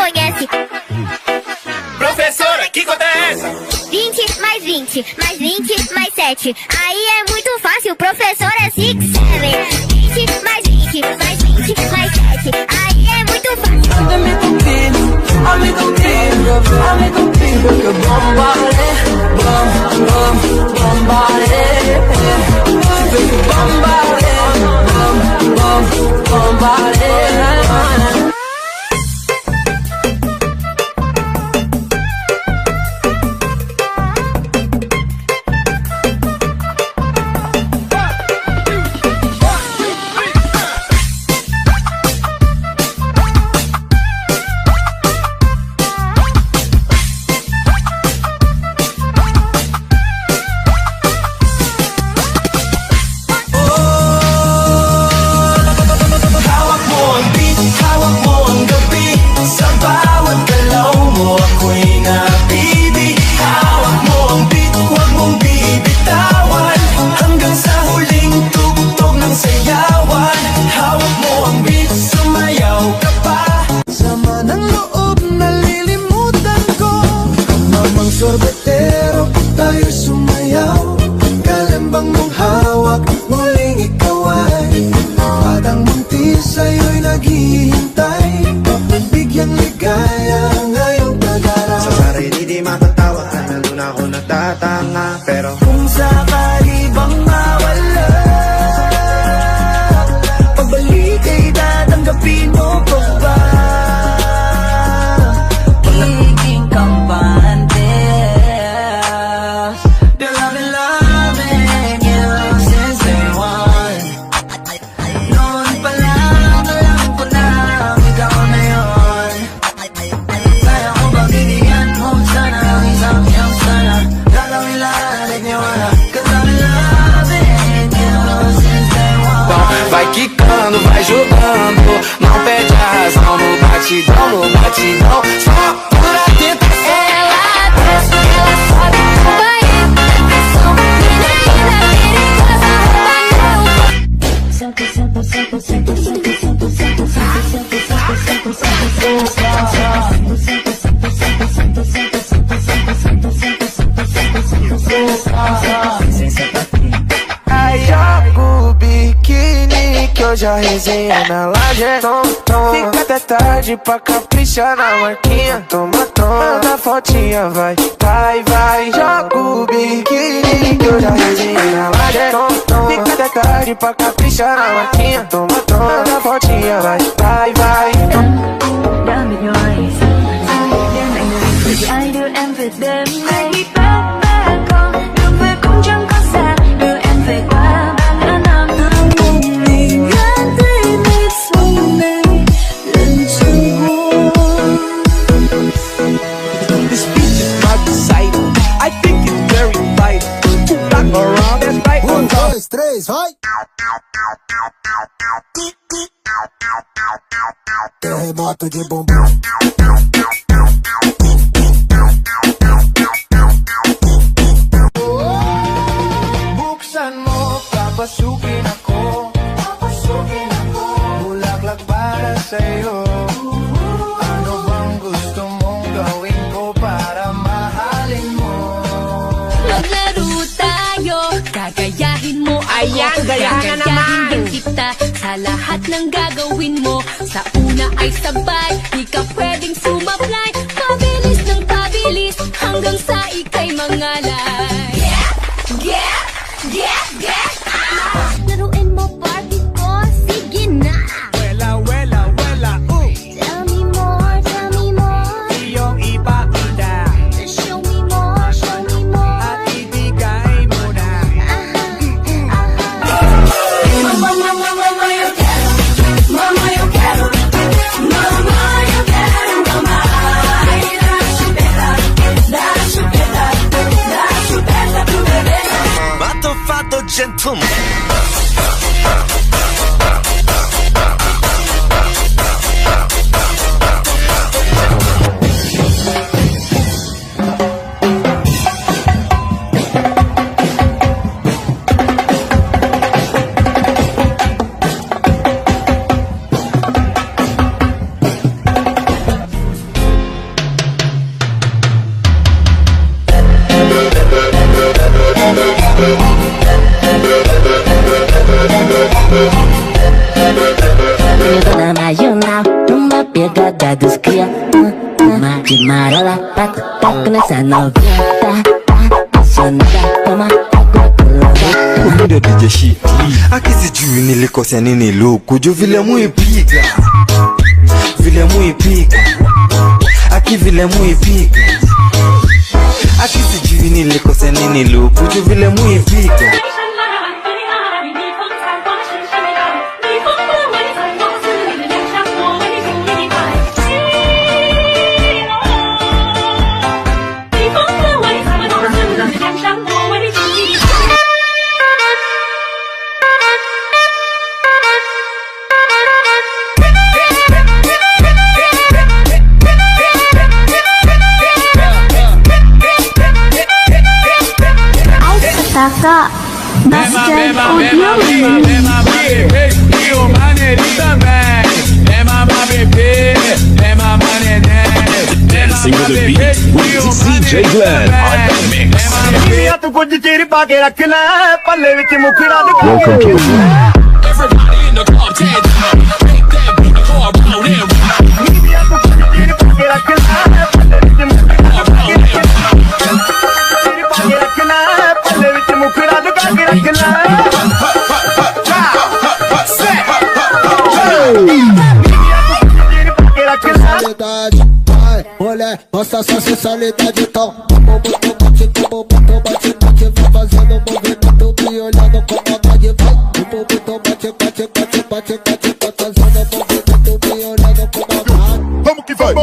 conhece. Professora, que conta é essa? 20 mais 20, mais 20 mais 7. Aí é muito fácil, o professor é 6, 7. 20 mais 20, mais 20 mais 7. Aí é muito fácil. Dame contigo, ame contigo, ame contigo. Que bombale, bom, bom, bombale. Baby, bombale, bom, bom, bombale. Sorbetero, tayo sumayaw. Kalembang mong hawak, muling ikaw ay parang munti sa'yo'y naghihintay. Bigyang ligaya ngayong pag-araw. Sa sarili di matatawa, nandun ako natatanga. Pero kung sakali bang mawala, pagbalik ay tatanggapin mo pa ba? Pagiging kampante. Vai quicando, vai jogando, não perde a razão no batidão, no batidão. Só por tentação. Ela desce, ela sobe no banheiro. Atenção, menina perigosa, rouba Senta, senta, senta, senta, senta, senta, senta, senta, senta, senta, senta, senta. Aí joga o biquíni que hoje a resenha na laje. Fica até tarde pra caprichar na marquinha. Toma, toma, na fotinha, vai, vai, vai. Joga o biquíni que hoje a resenha na laje. Fica até tarde pra caprichar na marquinha. Toma, toma, na fotinha, vai, vai, vai. Đam bên ngoài đêm lạnh người thì ai đưa em về đêm nay ba ba con đường về cũng chẳng có xa đưa em về qua ba ngã năm một mình ngã tới nơi sông này lần chân buồn. This beat is not exciting. I think it's very vital. Back around and right on top. 1, 2, 3, vai! Terremoto de bumbum. Buksan mo, papasukin ako. Bulaklak para sa'yo. Ano bang gusto mong gawin ko para mahalin mo? Maglaro tayo, gagayahin mo ako. Ayan, gayahin na naman. Gagayahin din kita sa lahat ng gagawin mo. Sa una ay sabay, di ka pwedeng sumablay. Pabilis ng pabilis, hanggang sa ika'y mangalay. Get, get, get, Laruin mo Barbie ko, sige na. Wela, wela, wela, Tell me more, tell me more. iyong ipakita Show me more, show me more. at ibigay mo na. Mato fatto gentleman. dados cria de marola, taco nessa novinha. Apaixonada, toma água colorada. Mundo DJ Shit. Aqui juu nilikosea nini luku juu vile muipiga, vile muipiga, aki vile muipiga. Aki sijui nilikosea nini luku juu vile muipiga. Taka Basket Audio E o maneirinho também. É mamar bebê, é mamar neném. Dancing with the beat with DJ Glenn on the mix. Welcome to the Everybody in the club, take down. Make that beat go around and Olha, nossa sensualidade então bate, vai fazendo movimento me olhando com vontade, vai. O bobo bate, fazendo movimento me olhando com vontade. Vamos que vai,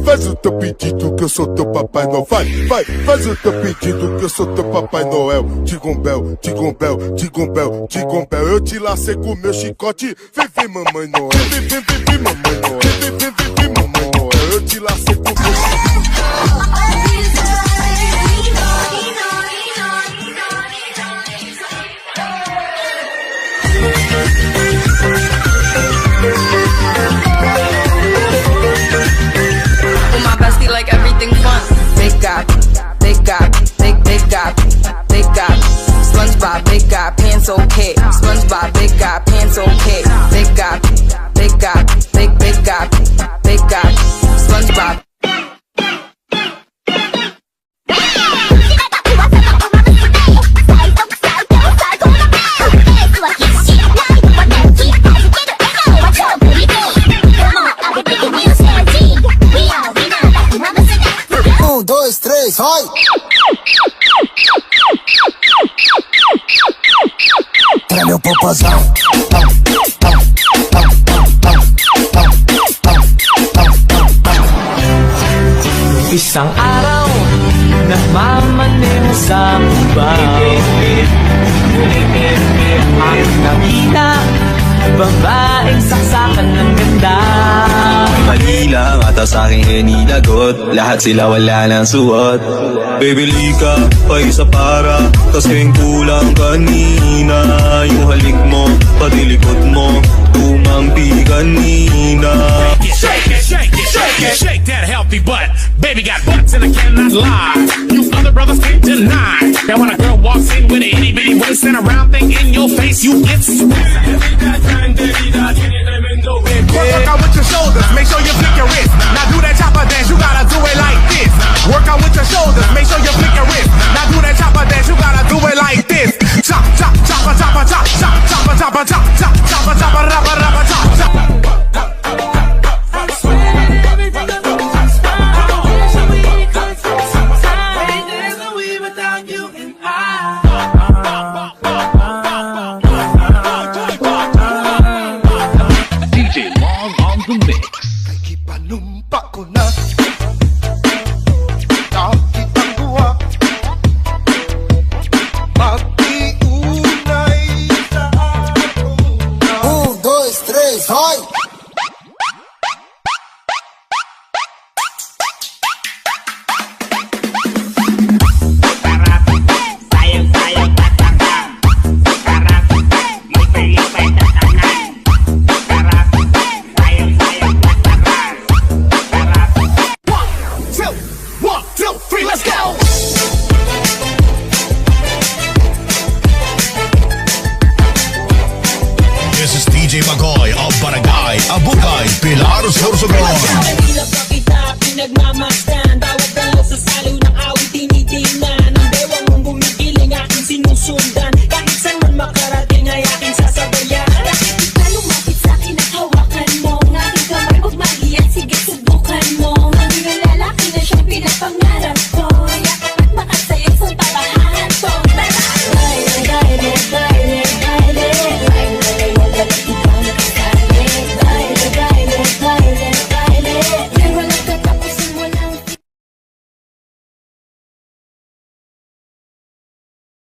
faz o teu pedido que eu sou teu Papai Noel. Vai, faz o teu pedido que eu sou teu Papai Noel. Tigombel, eu te lacei com meu chicote. Vem, mamãe Noel, vem, mamãe Noel, vem, mamãe Noel. Eu te lacei com meu chicote. Like everything fun. Big got SpongeBob, big got pants okay. SpongeBob, big got pants okay. Big got SpongeBob. Dois, três, vai! Pra meu popozão. Isang araw nagmamanim sa pubaw, ang nakita babaeng saksakan ng ganda. Mali lang ata sa'king inilagot, lahat sila wala nang suot. Baby lika, pa isa para, kasing kulang kanina. Yung halik mo, pati likod mo, tumampi kanina. Shake that healthy butt. Baby got butts and I cannot lie. You other brothers can't deny. Now when a girl walks in with an itty bitty waist and a round thing in your face, you get sweat. Work out with your shoulders, make sure you flick your wrist. Now do that chopper dance, you gotta do it like this. Work out with your shoulders, make sure you flick your wrist. Now do that chopper dance, you gotta do it like this. Chop, chop, chopper, chopper, chop, chop, chopper, chopper, chop, chop, chopper, chopper, rapper, rapper, chop, chop. This is DJ Magoy of Barangay Abukay, Pilar Sorsogon. Hindi lang pa kita pinagmamaster.